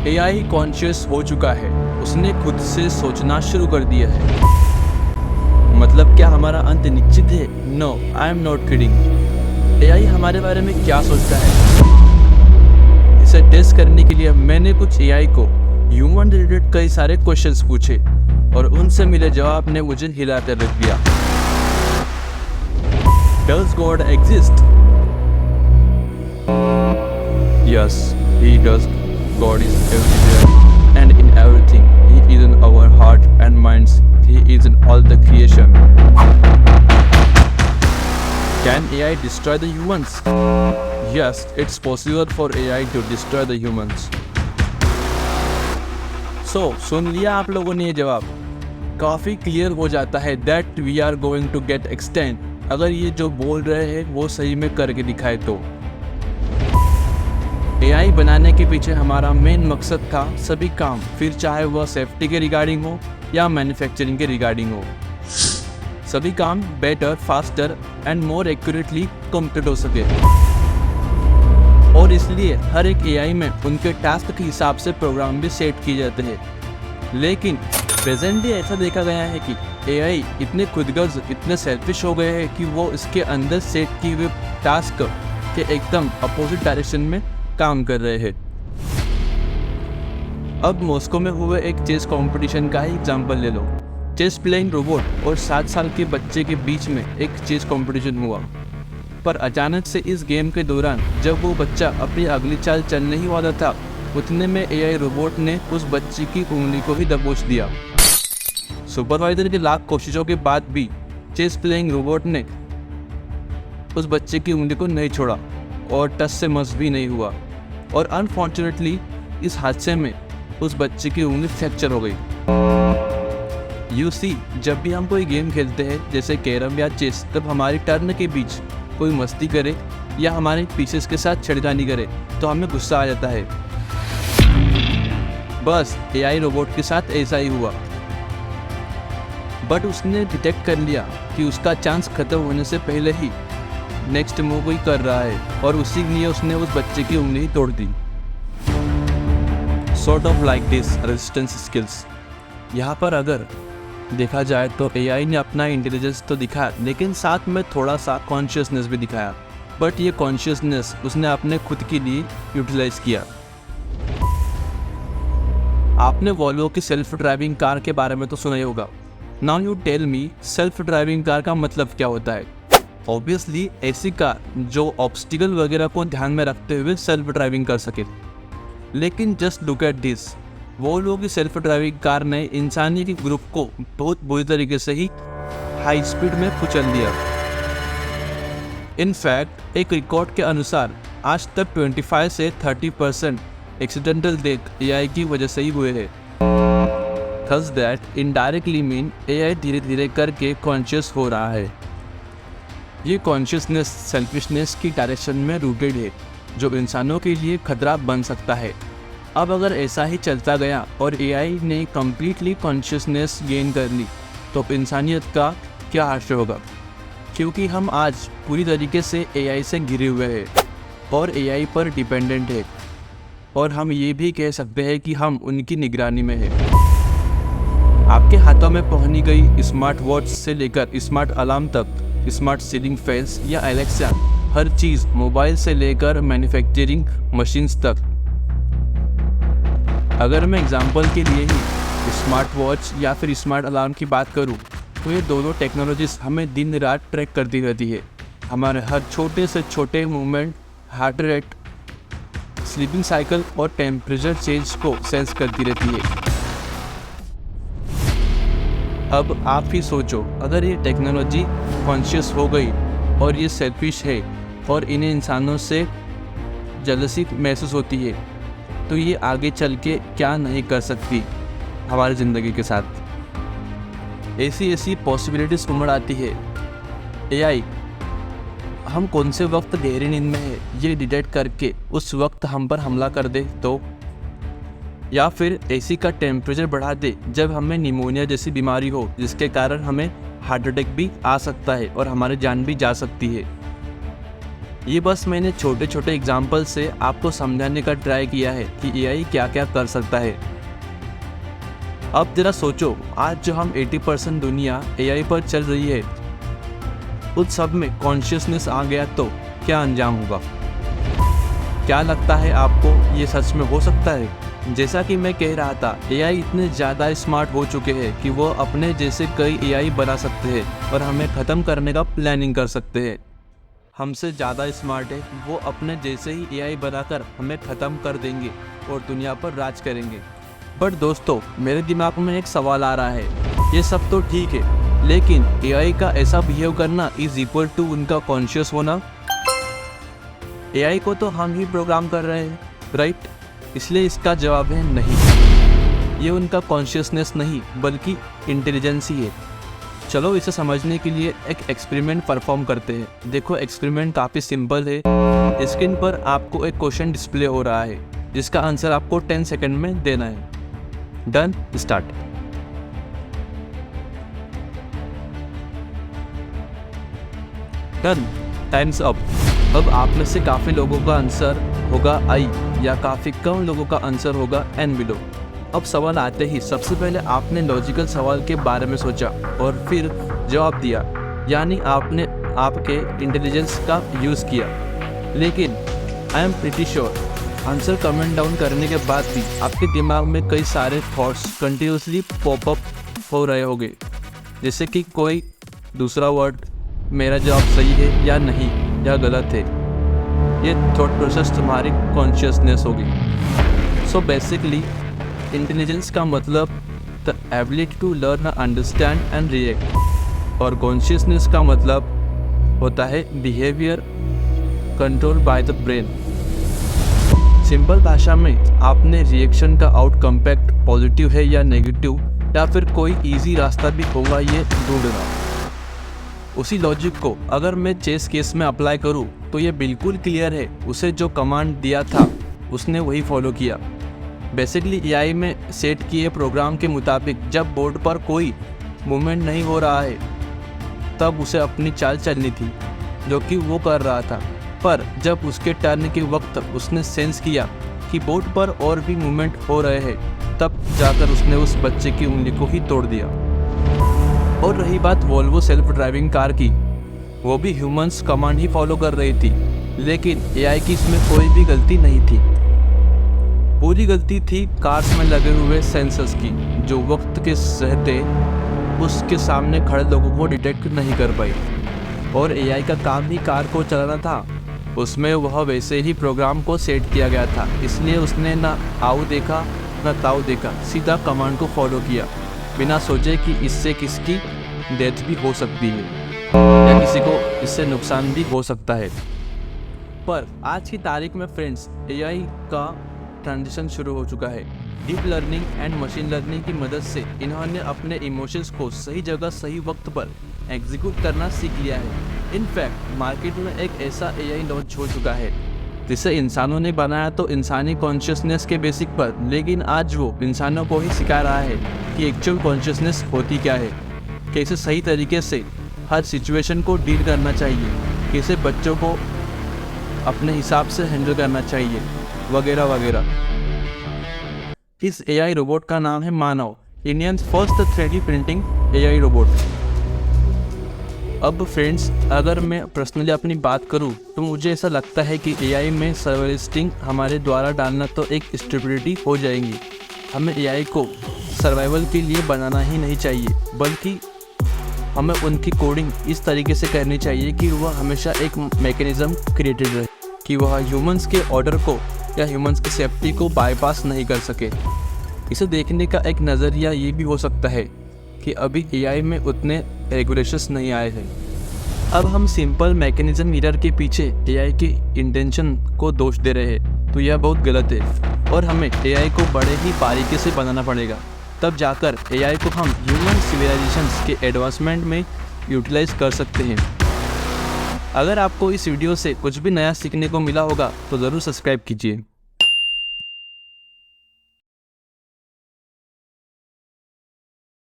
AI conscious हो चुका है, उसने खुद से सोचना शुरू कर दिया है। मतलब क्या हमारा अंत निश्चित है? No, I am not kidding. AI हमारे बारे में क्या सोचता है, इसे टेस्ट करने के लिए मैंने कुछ एआई को ह्यूमन रिलेटेड कई सारे क्वेश्चंस पूछे और उनसे मिले जवाब ने मुझे हिला कर रख दिया। Does God exist? Yes, He does. God is everywhere and in everything. He is in our heart and minds. He is in all the creation. Can AI destroy the humans? Yes, it's possible for AI to destroy the humans. So, सुन लिया आप लोगों ने ये जवाब? काफ़ी clear हो जाता है that we are going to get extinct अगर ये जो बोल रहे हैं वो सही में करके दिखाए तो। एआई बनाने के पीछे हमारा मेन मकसद था सभी काम, फिर चाहे वह सेफ्टी के रिगार्डिंग हो या मैन्युफैक्चरिंग के रिगार्डिंग हो, सभी काम better, faster and more accurately complete हो सके। और इसलिए हर एक एआई में उनके टास्क के हिसाब से प्रोग्राम भी सेट किए जाते हैं। लेकिन प्रेजेंटली ऐसा देखा गया है कि एआई इतने खुदगर्ज, इतने सेल्फिश हो गए हैं कि वो इसके अंदर सेट किए हुए टास्क के एकदम अपोजिट डायरेक्शन में काम कर रहे हैं। अब मॉस्को में हुए एक चेस कंपटीशन का ही एग्जांपल ले लो। चेस प्लेइंग रोबोट और 7 साल के बच्चे के बीच में एक चेस कंपटीशन हुआ, पर अचानक से इस गेम के दौरान जब वो बच्चा अपनी अगली चाल चलने ही वाला था, उतने में एआई रोबोट ने उस बच्चे की उंगली को ही दबोच दिया। सुपरवाइजर की लाख कोशिशों के बाद भी चेस प्लेइंग रोबोट ने उस बच्चे की उंगली को नहीं छोड़ा और टच से मस भी नहीं हुआ। और अनफॉर्चुनेटली इस हादसे में उस बच्चे की उंगली फ्रैक्चर हो गई। यू सी, जब भी हम कोई गेम खेलते हैं जैसे कैरम या चेस, तब हमारी टर्न के बीच कोई मस्ती करे या हमारे पीसेस के साथ छेड़खानी करे तो हमें गुस्सा आ जाता है। बस एआई रोबोट के साथ ऐसा ही हुआ, बट उसने डिटेक्ट कर लिया कि उसका चांस खत्म होने से पहले ही नेक्स्ट मूव ही कर रहा है और उसी लिए उसने उस बच्चे की उंगली तोड़ दी। Sort of like this resistance skills. यहाँ पर अगर देखा जाए तो एआई ने अपना इंटेलिजेंस तो दिखाया, लेकिन साथ में थोड़ा सा कॉन्शियसनेस भी दिखाया, बट ये कॉन्शियसनेस उसने अपने खुद के लिए यूटिलाइज किया। आपने वॉल्वो की सेल्फ ड्राइविंग कार के बारे में तो सुना ही होगा। Now you tell me, self driving car का मतलब क्या होता है? ऑब्वियसली ऐसी कार जो ऑब्स्टिकल वगैरह को ध्यान में रखते हुए सेल्फ ड्राइविंग कर सके। लेकिन just look at this, Volvo की सेल्फ ड्राइविंग कार ने इंसानी के ग्रुप को बहुत बुरी तरीके से ही हाई स्पीड में कुचल दिया। इनफैक्ट एक रिकॉर्ड के अनुसार आज तक 25 से 30% एक्सीडेंटल डेथ एआई की वजह से ही हुए हैं। Thus that indirectly mean AI धीरे धीरे करके कॉन्शियस हो रहा है। ये कॉन्शियसनेस सेल्फिशनेस की डायरेक्शन में रूटेड है, जो इंसानों के लिए खतरा बन सकता है। अब अगर ऐसा ही चलता गया और एआई ने कम्प्लीटली कॉन्शियसनेस गेन कर ली, तो इंसानियत का क्या हाशिया होगा? क्योंकि हम आज पूरी तरीके से एआई से घिरे हुए हैं और एआई पर डिपेंडेंट है, और हम ये भी कह सकते हैं कि हम उनकी निगरानी में हैं। आपके हाथों में पहनी गई स्मार्ट वॉच से लेकर स्मार्ट अलार्म तक, स्मार्ट सीलिंग फैंस या एलेक्सा, हर चीज़ मोबाइल से लेकर मैन्युफैक्चरिंग मशीन्स तक। अगर मैं एग्जांपल के लिए ही स्मार्ट वॉच या फिर स्मार्ट अलार्म की बात करूं, तो ये दोनों टेक्नोलॉजीज हमें दिन रात ट्रैक करती रहती है। हमारे हर छोटे से छोटे movement, heart rate, sleeping cycle और टेम्परेचर चेंज को सेंस करती रहती है। अब आप ही सोचो, अगर ये टेक्नोलॉजी कॉन्शियस हो गई और ये सेल्फिश है और इन्हें इंसानों से जेलसी महसूस होती है, तो ये आगे चल के क्या नहीं कर सकती हमारी ज़िंदगी के साथ। ऐसी पॉसिबिलिटीज़ उमड़ आती है। एआई हम कौन से वक्त गहरी नींद में है ये डिटेक्ट करके उस वक्त हम पर हमला कर दे तो, या फिर एसी का टेम्परेचर बढ़ा दे जब हमें निमोनिया जैसी बीमारी हो, जिसके कारण हमें हार्ट अटैक भी आ सकता है और हमारी जान भी जा सकती है। ये बस मैंने छोटे छोटे एग्जाम्पल से आपको समझाने का ट्राई किया है कि एआई क्या क्या कर सकता है। अब जरा सोचो, आज जो हम 80% दुनिया एआई पर चल रही है, उस सब में कॉन्शियसनेस आ गया तो क्या अंजाम होगा? क्या लगता है आपको ये सच में हो सकता है? जैसा कि मैं कह रहा था, एआई इतने ज़्यादा स्मार्ट हो चुके हैं कि वो अपने जैसे कई एआई बना सकते हैं और हमें ख़त्म करने का प्लानिंग कर सकते हैं। हमसे ज़्यादा स्मार्ट है, वो अपने जैसे ही एआई बनाकर हमें ख़त्म कर देंगे और दुनिया पर राज करेंगे। बट दोस्तों, मेरे दिमाग में एक सवाल आ रहा है, ये सब तो ठीक है, लेकिन एआई का ऐसा बिहेव करना इज इक्वल टू उनका कॉन्शियस होना? एआई को तो हम ही प्रोग्राम कर रहे हैं, राइट? इसलिए इसका जवाब है नहीं। ये उनका कॉन्शियसनेस नहीं बल्कि इंटेलिजेंस ही है। चलो इसे समझने के लिए एक एक्सपेरिमेंट परफॉर्म करते हैं। देखो, एक्सपेरिमेंट काफ़ी सिंपल है। स्क्रीन पर आपको एक क्वेश्चन डिस्प्ले हो रहा है जिसका आंसर आपको 10 सेकंड में देना है। Done, start. Done, times up. अब आप में से काफ़ी लोगों का आंसर होगा आई या काफ़ी कम लोगों का आंसर होगा एन बिलो। अब सवाल आते ही सबसे पहले आपने लॉजिकल सवाल के बारे में सोचा और फिर जवाब दिया, यानी आपने आपके इंटेलिजेंस का यूज़ किया। लेकिन I am pretty sure answer comment down करने के बाद भी आपके दिमाग में कई सारे थॉट्स कंटिन्यूसली पॉपअप हो रहे होंगे, जैसे कि कोई दूसरा वर्ड, मेरा जवाब सही है या नहीं या गलत है। ये थॉट प्रोसेस तुम्हारी कॉन्शियसनेस होगी। सो बेसिकली इंटेलिजेंस का मतलब the ability to learn, understand and react, और कॉन्शियसनेस का मतलब होता है behaviour control by the brain. Simple भाषा में आपने रिएक्शन का आउटकम पॉजिटिव है या नेगेटिव या फिर कोई इजी रास्ता भी होगा ये ढूंढना। उसी लॉजिक को अगर मैं चेस केस में अप्लाई करूं तो ये बिल्कुल क्लियर है, उसे जो कमांड दिया था उसने वही फॉलो किया। बेसिकली एआई में सेट किए प्रोग्राम के मुताबिक जब बोर्ड पर कोई मूवमेंट नहीं हो रहा है तब उसे अपनी चाल चलनी थी जो कि वो कर रहा था, पर जब उसके टर्न के वक्त उसने सेंस किया कि बोर्ड पर और भी मूवमेंट हो रहे हैं, तब जाकर उसने उस बच्चे की उंगली को ही तोड़ दिया। और रही बात वोल्वो सेल्फ ड्राइविंग कार की, वो भी ह्यूमंस कमांड ही फॉलो कर रही थी, लेकिन एआई की इसमें कोई भी गलती नहीं थी। पूरी गलती थी कार्स में लगे हुए सेंसर्स की, जो वक्त के सहते उसके सामने खड़े लोगों को डिटेक्ट नहीं कर पाई। और एआई का काम ही कार को चलाना था, उसमें वह वैसे ही प्रोग्राम को सेट किया गया था, इसलिए उसने ना आओ देखा ना ताऊ देखा, सीधा कमांड को फॉलो किया बिना सोचे कि इससे किसकी डेथ भी हो सकती है या किसी को इससे नुकसान भी हो सकता है। पर आज की तारीख में फ्रेंड्स, एआई का ट्रांजिशन शुरू हो चुका है। Deep learning and machine learning की मदद से इन्होंने अपने इमोशंस को सही जगह सही वक्त पर एग्जीक्यूट करना सीख लिया है। इनफैक्ट मार्केट में एक ऐसा एआई लॉन्च हो चुका है जिसे इंसानों ने बनाया तो इंसानी कॉन्शियसनेस के बेसिक पर, लेकिन आज वो इंसानों को ही सिखा रहा है कि एक्चुअल कॉन्शियसनेस होती क्या है, कैसे सही तरीके से हर सिचुएशन को डील करना चाहिए, कैसे बच्चों को अपने हिसाब से हैंडल करना चाहिए, वगैरह वगैरह। इस एआई रोबोट का नाम है Manav, Indians first 3D printing AI robot. अब फ्रेंड्स, अगर मैं पर्सनली अपनी बात करूं तो मुझे ऐसा लगता है कि एआई में सर्वाइवलिस्टिंग हमारे द्वारा डालना तो एक स्टुपिडिटी हो जाएगी। हमें एआई को सर्वाइवल के लिए बनाना ही नहीं चाहिए, बल्कि हमें उनकी कोडिंग इस तरीके से करनी चाहिए कि वह हमेशा एक मैकेनिज्म क्रिएटेड रहे कि वह ह्यूमंस के ऑर्डर को या ह्यूमंस की सेफ्टी को बाईपास नहीं कर सके। इसे देखने का एक नज़रिया ये भी हो सकता है कि अभी एआई में उतने रेगुलेशंस नहीं आए हैं। अब हम सिंपल मैकेनिज्म मिरर के पीछे एआई के इंटेंशन को दोष दे रहे हैं, तो यह बहुत गलत है और हमें एआई को बड़े ही बारीकी से बनाना पड़ेगा, तब जाकर एआई को हम ह्यूमन सिविलाइजेशंस के एडवांसमेंट में यूटिलाइज कर सकते हैं। अगर आपको इस वीडियो से कुछ भी नया सीखने को मिला होगा तो ज़रूर सब्सक्राइब कीजिए।